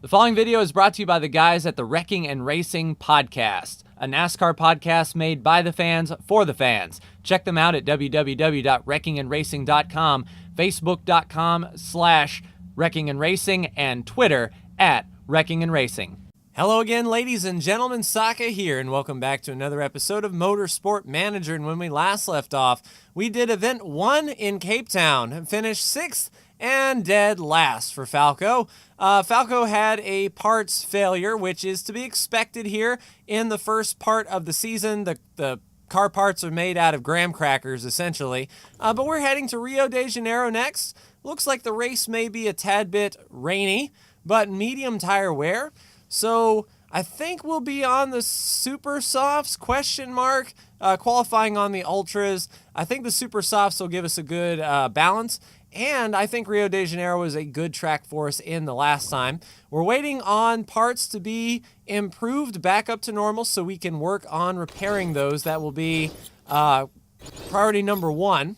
The following video is brought to you by the guys at the Wrecking and Racing Podcast, a NASCAR podcast made by the fans for the fans. Check them out at www.wreckingandracing.com, facebook.com/wreckingandracing, and Twitter at Wrecking and Racing. Hello again, ladies and gentlemen, Saka here, and welcome back to another episode of Motorsport Manager. And when we last left off, we did Event 1 in Cape Town and finished 6th and dead last for Falco. Falco had a parts failure, which is to be expected here in the first part of the season. The car parts are made out of graham crackers, essentially. But we're heading to Rio de Janeiro next. Looks like the race may be a tad bit rainy, but medium tire wear. So I think we'll be on the super softs, qualifying on the ultras. I think the super softs will give us a good balance. And I think Rio de Janeiro was a good track for us in the last time. We're waiting on parts to be improved back up to normal so we can work on repairing those. That will be priority number 1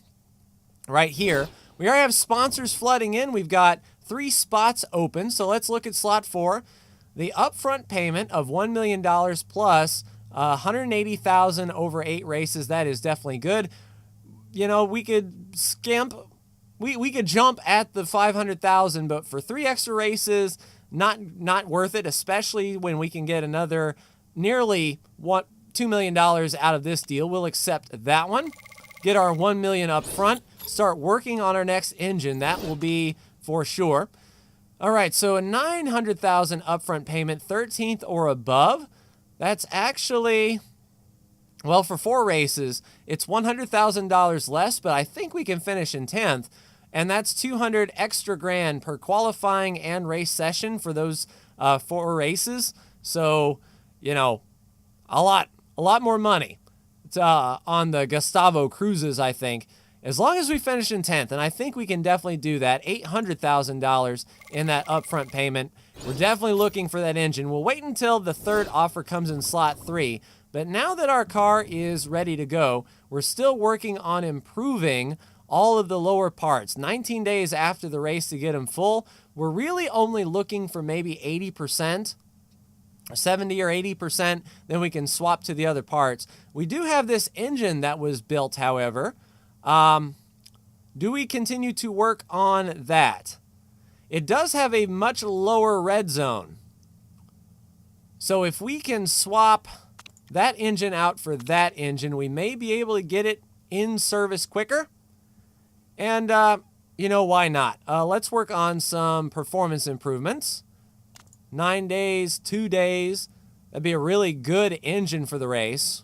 right here. We already have sponsors flooding in. We've got 3 spots open. So let's look at slot 4. The upfront payment of $1 million plus $180,000 over 8 races. That is definitely good. You know, we could skimp. We could jump at the $500,000, but for 3 extra races, not worth it, especially when we can get another nearly $2 million out of this deal. We'll accept that one. Get our $1 million up front. Start working on our next engine. That will be for sure. All right, so a $900,000 upfront payment, 13th or above. That's actually, well, for 4 races, it's $100,000 less, but I think we can finish in 10th. And that's $200 extra grand per qualifying and race session for those 4 races. So, you know, a lot more money on the Gustavo Cruises, I think, as long as we finish in 10th. And I think we can definitely do that. $800,000 in that upfront payment. We're definitely looking for that engine. We'll wait until the 3rd offer comes in slot 3. But now that our car is ready to go, we're still working on improving all of the lower parts. 19 days after the race to get them full. We're really only looking for maybe 80%, 70 or 80%, then we can swap to the other parts. We do have this engine that was built, however. Do we continue to work on that? It does have a much lower red zone. So if we can swap that engine out for that engine, we may be able to get it in service quicker. And, you know, why not? Let's work on some performance improvements. 9 days, 2 days. That'd be a really good engine for the race.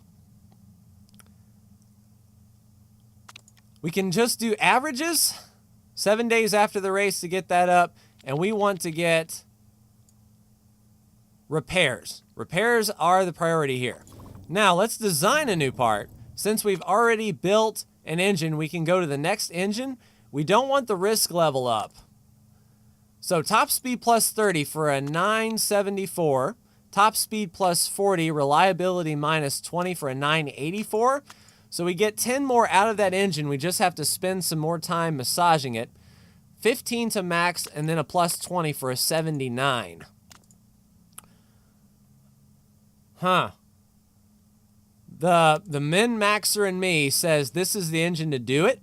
We can just do averages. 7 days after the race to get that up. And we want to get repairs. Repairs are the priority here. Now, let's design a new part. Since we've already built an engine, we can go to the next engine. We don't want the risk level up. So top speed plus 30 for a 974. Top speed plus 40, reliability minus 20 for a 984. So we get 10 more out of that engine. We just have to spend some more time massaging it. 15 to max, and then a plus 20 for a 79. Huh. The min-maxer in me says this is the engine to do it.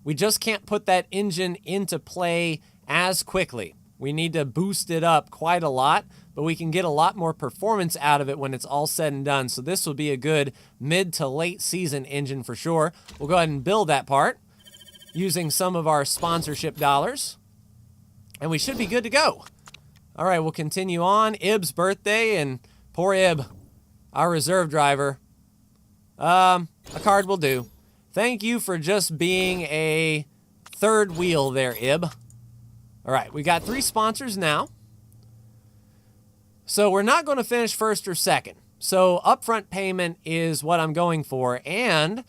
We just can't put that engine into play as quickly. We need to boost it up quite a lot, but we can get a lot more performance out of it when it's all said and done. So this will be a good mid to late season engine for sure. We'll go ahead and build that part using some of our sponsorship dollars, and we should be good to go. All right, we'll continue on. Ib's birthday, and poor Ib, our reserve driver. A card will do. Thank you for just being a 3rd wheel there, Ib. All right, we got 3 sponsors now. So we're not going to finish 1st or 2nd. So upfront payment is what I'm going for, and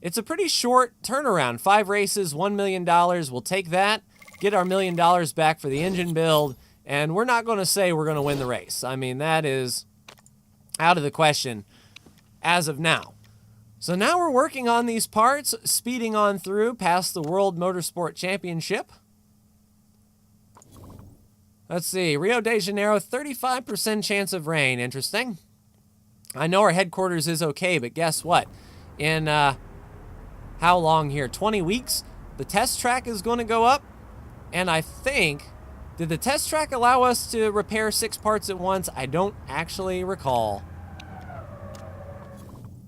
it's a pretty short turnaround. 5 races, $1 million. We'll take that, get our $1 million back for the engine build, and we're not going to say we're going to win the race. I mean, that is out of the question as of now. So now we're working on these parts, speeding on through past the World Motorsport Championship. Let's see. Rio de Janeiro, 35% chance of rain. Interesting. I know our headquarters is okay, but guess what? In how long here? 20 weeks? The test track is going to go up. And I think, did the test track allow us to repair 6 parts at once? I don't actually recall.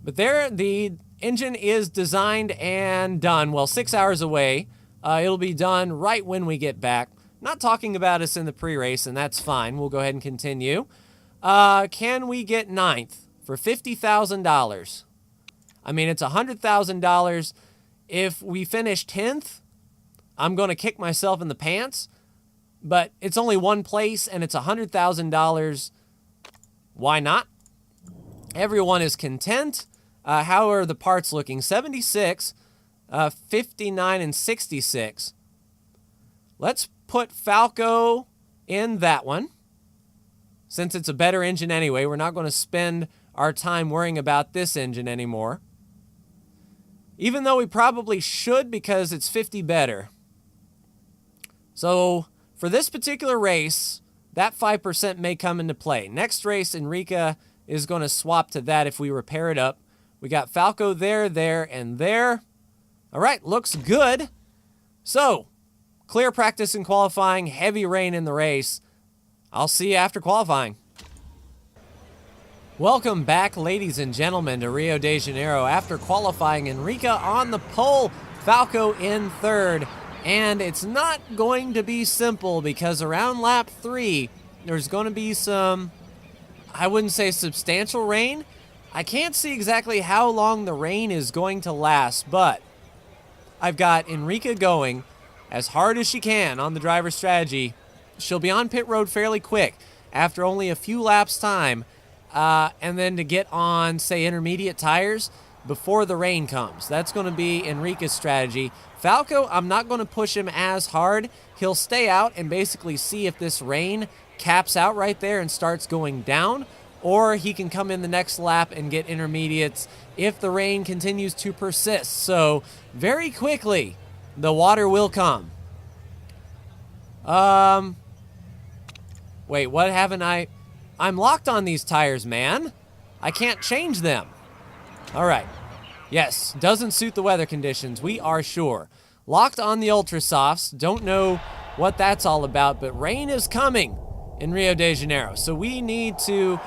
But there, the engine is designed and done. Well, 6 hours away. It'll be done right when we get back. Not talking about us in the pre-race, and that's fine. We'll go ahead and continue. Can we get 9th for $50,000? I mean, it's $100,000. If we finish 10th, I'm going to kick myself in the pants. But it's only one place, and it's $100,000. Why not? Everyone is content. How are the parts looking? 76, 59, and 66. Let's put Falco in that one. Since it's a better engine anyway, we're not going to spend our time worrying about this engine anymore. Even though we probably should because it's 50 better. So for this particular race, that 5% may come into play. Next race, Enrica is going to swap to that if we repair it up. We got Falco there, and there. All right, looks good. So, clear practice in qualifying, heavy rain in the race. I'll see you after qualifying. Welcome back, ladies and gentlemen, to Rio de Janeiro. After qualifying, Enrica on the pole, Falco in third. And it's not going to be simple because around lap 3, there's going to be some, I wouldn't say substantial rain. I can't see exactly how long the rain is going to last, but I've got Enrica going as hard as she can on the driver strategy. She'll be on pit road fairly quick after only a few laps time, and then to get on, say, intermediate tires before the rain comes. That's going to be Enrica's strategy. Falco, I'm not going to push him as hard. He'll stay out and basically see if this rain caps out right there and starts going down, or he can come in the next lap and get intermediates if the rain continues to persist. So very quickly, the water will come. Wait, what haven't I? I'm locked on these tires, man. I can't change them. All right. Yes, doesn't suit the weather conditions, we are sure. Locked on the Ultra Softs. Don't know what that's all about, but rain is coming in Rio de Janeiro. So we need to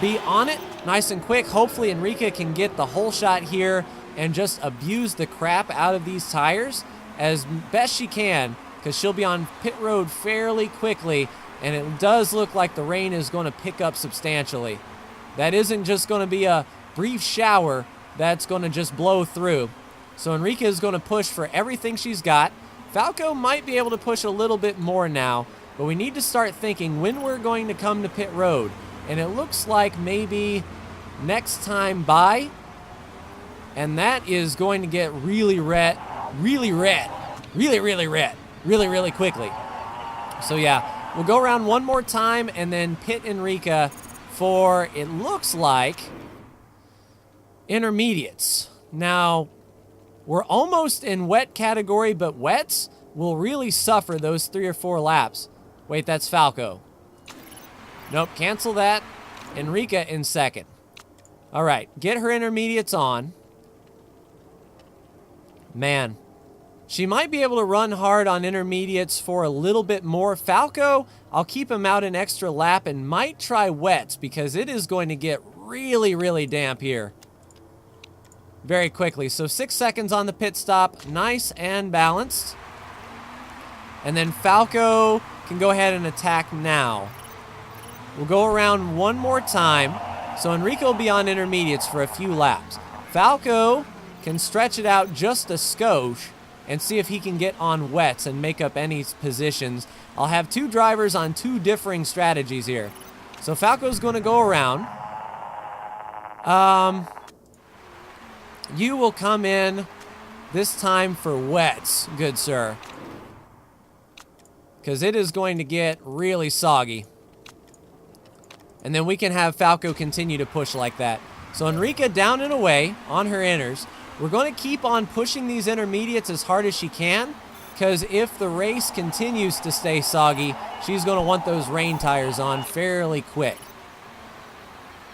be on it nice and quick. Hopefully Enrica can get the whole shot here and just abuse the crap out of these tires as best she can, because she'll be on pit road fairly quickly, and it does look like the rain is going to pick up substantially. That isn't just going to be a brief shower that's going to just blow through. So Enrica is going to push for everything she's got. Falco might be able to push a little bit more now, but we need to start thinking when we're going to come to pit road. And it looks like maybe next time by, and that is going to get really red really quickly. So yeah, we'll go around one more time and then pit Enrica for, it looks like, intermediates. Now, we're almost in wet category, but wets will really suffer those 3 or 4 laps. Wait, that's Falco. Nope, cancel that. Enrica in second. All right, get her intermediates on. Man, she might be able to run hard on intermediates for a little bit more. Falco, I'll keep him out an extra lap and might try wets because it is going to get really damp here very quickly. So 6 seconds on the pit stop, nice and balanced. And then Falco can go ahead and attack now. We'll go around one more time. So Enrico will be on intermediates for a few laps. Falco can stretch it out just a skosh and see if he can get on wets and make up any positions. I'll have 2 drivers on 2 differing strategies here. So Falco's going to go around. You will come in this time for wets, good sir. Because it is going to get really soggy. And then we can have Falco continue to push like that. So Enrica down and away on her inners. We're going to keep on pushing these intermediates as hard as she can. because if the race continues to stay soggy, she's going to want those rain tires on fairly quick.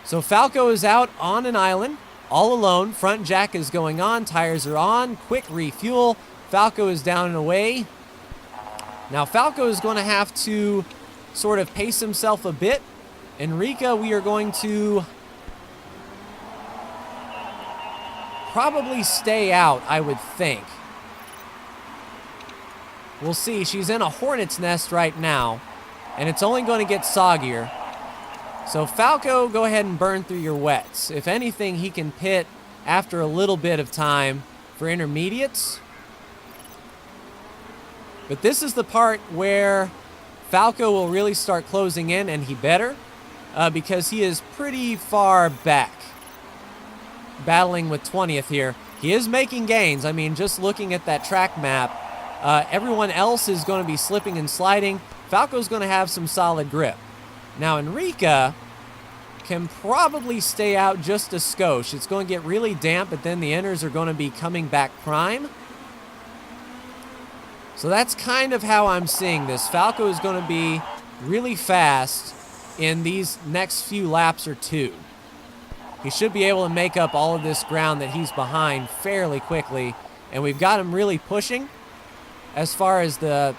So Falco is out on an island, all alone. Front jack is going on, tires are on, quick refuel. Falco is down and away. Now Falco is going to have to sort of pace himself a bit. Enrica, we are going to probably stay out, I would think. We'll see. She's in a hornet's nest right now, and it's only going to get soggier. So Falco, go ahead and burn through your wets. If anything, he can pit after a little bit of time for intermediates. But this is the part where Falco will really start closing in, and he better, because he is pretty far back, battling with 20th here. He is making gains. I mean, just looking at that track map, everyone else is going to be slipping and sliding. Falco's going to have some solid grip. Now, Enrica can probably stay out just a skosh. It's going to get really damp, but then the inners are going to be coming back prime. So that's kind of how I'm seeing this. Falco is going to be really fast in these next few laps or two. He should be able to make up all of this ground that he's behind fairly quickly, and we've got him really pushing as far as the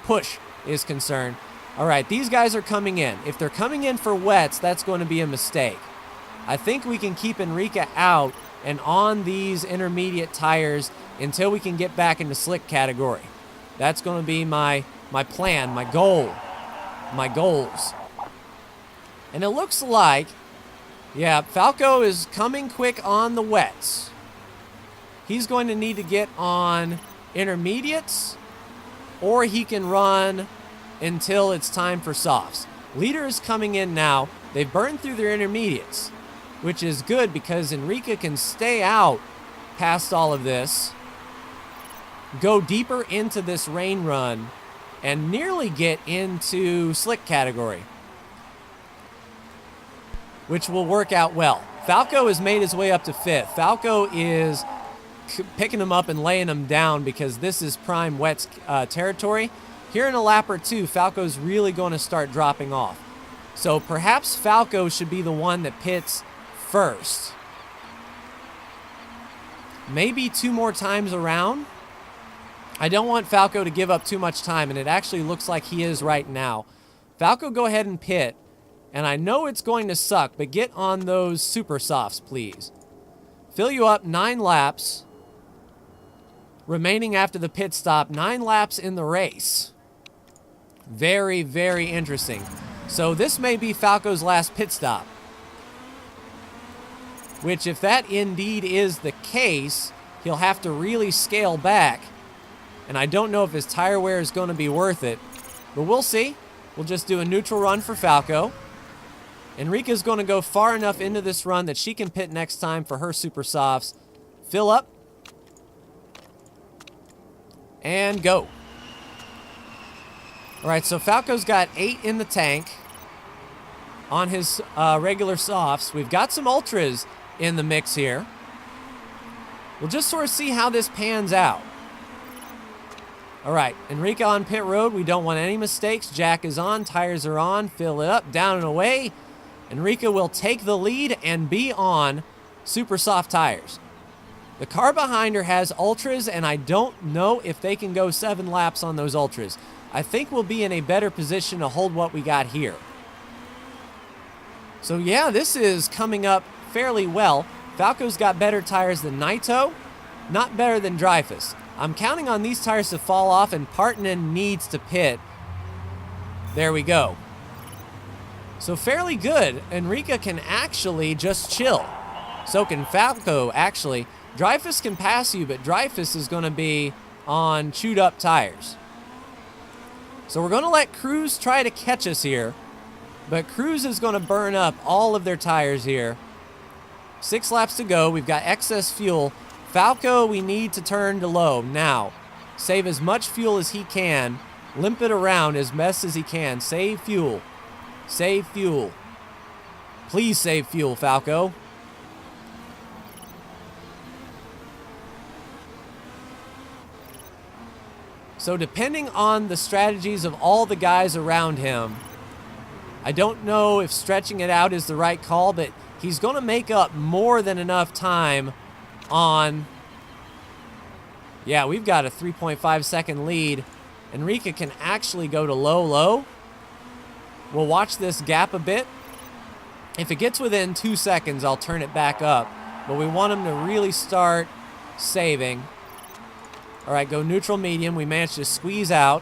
push is concerned. All right, these guys are coming in. If they're coming in for wets, that's going to be a mistake. I think we can keep Enrica out and on these intermediate tires until we can get back into slick category. That's going to be my plan, my goal, my goals. And it looks like, yeah, Falco is coming quick on the wets. He's going to need to get on intermediates, or he can run until it's time for softs. Leader is coming in now. They've burned through their intermediates, which is good because Enrica can stay out past all of this, go deeper into this rain run, and nearly get into slick category, which will work out well. Falco has made his way up to 5th. Falco is picking him up and laying him down because this is prime wets territory. Here in a lap or two, Falco's really going to start dropping off. So perhaps Falco should be the one that pits first. Maybe 2 more times around. I don't want Falco to give up too much time, and it actually looks like he is right now. Falco, go ahead and pit. And I know it's going to suck, but get on those super softs, please. Fill you up 9 laps. Remaining after the pit stop, 9 laps in the race. Very, very interesting. So this may be Falco's last pit stop. Which, if that indeed is the case, he'll have to really scale back. And I don't know if his tire wear is going to be worth it. But we'll see. We'll just do a neutral run for Falco. Enrica's going to go far enough into this run that she can pit next time for her super softs. Fill up. And go. All right, so Falco's got 8 in the tank on his regular softs. We've got some ultras in the mix here. We'll just sort of see how this pans out. All right, Enrica on pit road. We don't want any mistakes. Jack is on, tires are on. Fill it up, down and away. Enrica will take the lead and be on super soft tires. The car behind her has ultras, and I don't know if they can go 7 laps on those ultras. I think we'll be in a better position to hold what we got here. So yeah, this is coming up fairly well. Falco's got better tires than Naito, not better than Dreyfus. I'm counting on these tires to fall off, and Partanen needs to pit. There we go. So fairly good. Enrica can actually just chill. So can Falco, actually. Dreyfus can pass you, but Dreyfus is going to be on chewed up tires. So we're going to let Cruz try to catch us here. But Cruz is going to burn up all of their tires here. 6 laps to go. We've got excess fuel. Falco, we need to turn to low now. Save as much fuel as he can. Limp it around as best as he can. Save fuel. Save fuel. Please save fuel, Falco. So depending on the strategies of all the guys around him, I don't know if stretching it out is the right call, but he's going to make up more than enough time on... Yeah, we've got a 3.5 second lead. Enrique can actually go to low. We'll watch this gap a bit. If it gets within 2 seconds, I'll turn it back up. But we want him to really start saving. All right, go neutral medium. We managed to squeeze out.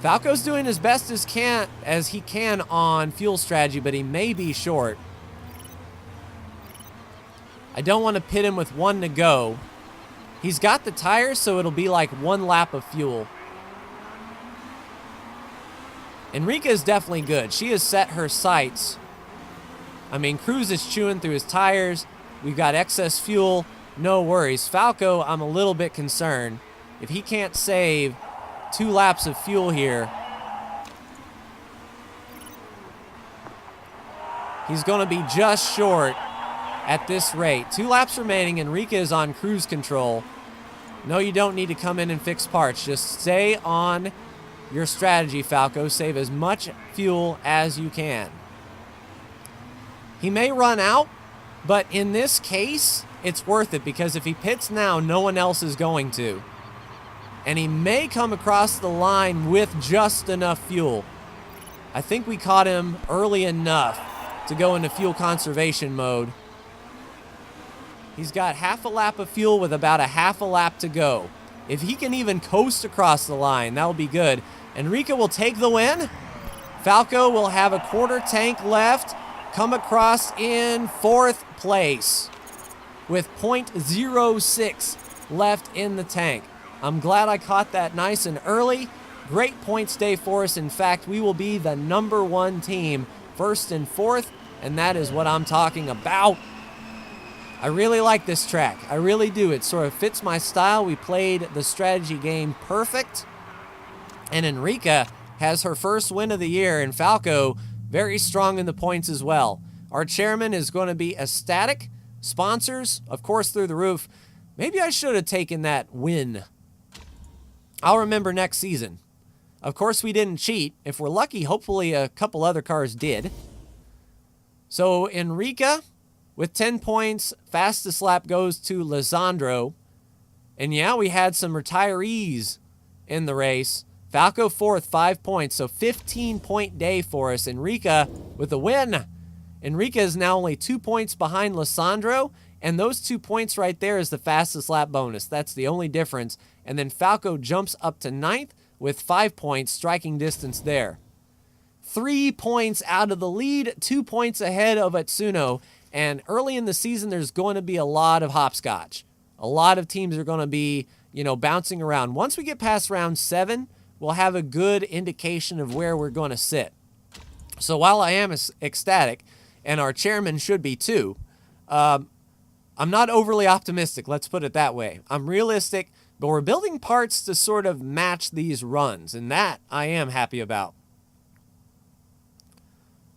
Falco's doing as best as he can on fuel strategy, but he may be short. I don't want to pit him with 1 to go. He's got the tires, so it'll be like 1 lap of fuel. Enrique is definitely good. She has set her sights. I mean, Cruz is chewing through his tires. We've got excess fuel. No worries. Falco, I'm a little bit concerned. If he can't save 2 laps of fuel here, he's going to be just short at this rate. 2 laps remaining. Enrique is on cruise control. No, you don't need to come in and fix parts. Just stay on your strategy, Falco. Save as much fuel as you can. He may run out, but in this case, it's worth it because if he pits now, no one else is going to. And he may come across the line with just enough fuel. I think we caught him early enough to go into fuel conservation mode. He's got half a lap of fuel with about a half a lap to go. If he can even coast across the line, that'll be good. Enrique will take the win. Falco will have a quarter tank left, come across in 4th place with 0.06 left in the tank. I'm glad I caught that nice and early. Great points day for us. In fact, we will be the #1 team, 1st and 4th, and that is what I'm talking about. I really like this track. I really do. It sort of fits my style. We played the strategy game perfect. And Enrique has her first win of the year, and Falco very strong in the points as well. Our chairman is going to be ecstatic. Sponsors, of course, through the roof. Maybe I should have taken that win. I'll remember next season. Of course, we didn't cheat. If we're lucky, hopefully a couple other cars did. So Enrique with 10 points, fastest lap goes to Lisandro. And yeah, we had some retirees in the race. Falco 4th, 5 points, so 15-point day for us. Enrique with the win. Enrique is now only 2 points behind Lisandro, and those 2 points right there is the fastest lap bonus. That's the only difference. And then Falco jumps up to 9th with 5 points, striking distance there. 3 points out of the lead, 2 points ahead of Atsuno. And early in the season, there's going to be a lot of hopscotch. A lot of teams are going to be, bouncing around. Once we get past round 7, we'll have a good indication of where we're going to sit. So while I am ecstatic, and our chairman should be too, I'm not overly optimistic, let's put it that way. I'm realistic, but we're building parts to sort of match these runs, and that I am happy about.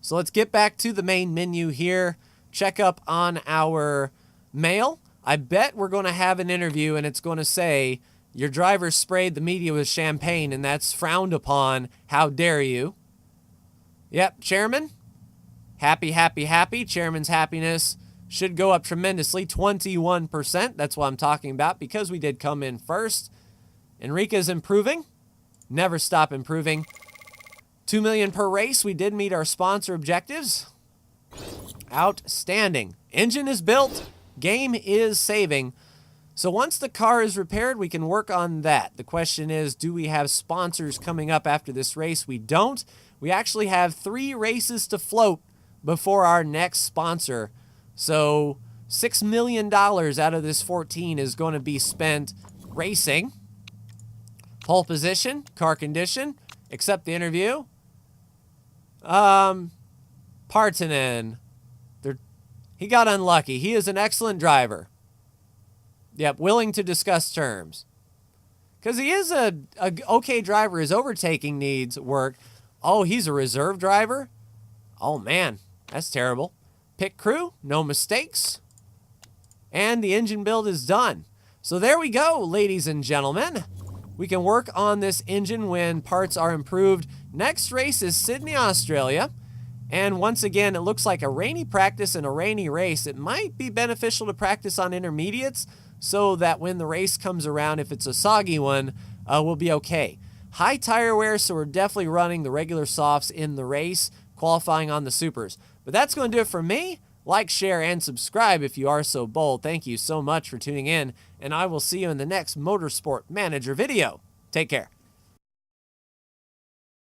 So let's get back to the main menu here. Check up on our mail. I bet we're going to have an interview and it's going to say, your driver sprayed the media with champagne and that's frowned upon. How dare you? Yep, chairman. Happy, happy, happy. Chairman's happiness should go up tremendously. 21%. That's what I'm talking about because we did come in first. Enrique's improving. Never stop improving. 2 million per race. We did meet our sponsor objectives. Outstanding. Engine is built. Game is saving. So once the car is repaired, we can work on that. The question is, do we have sponsors coming up after this race? We don't. We actually have 3 races to float before our next sponsor. So $6 million out of this 14 is going to be spent racing. Pole position, car condition, accept the interview. Partanen. He got unlucky. He is an excellent driver. Yep, willing to discuss terms. Because he is a okay driver. His overtaking needs work. Oh, he's a reserve driver? Oh, man. That's terrible. Pit crew, no mistakes. And the engine build is done. So there we go, ladies and gentlemen. we can work on this engine when parts are improved. Next race is Sydney, Australia. And once again, it looks like a rainy practice and a rainy race. It might be beneficial to practice on intermediates so that when the race comes around, if it's a soggy one, we'll be okay. High tire wear, so we're definitely running the regular softs in the race, qualifying on the supers. But that's going to do it for me. Like, share, and subscribe if you are so bold. Thank you so much for tuning in, and I will see you in the next Motorsport Manager video. Take care.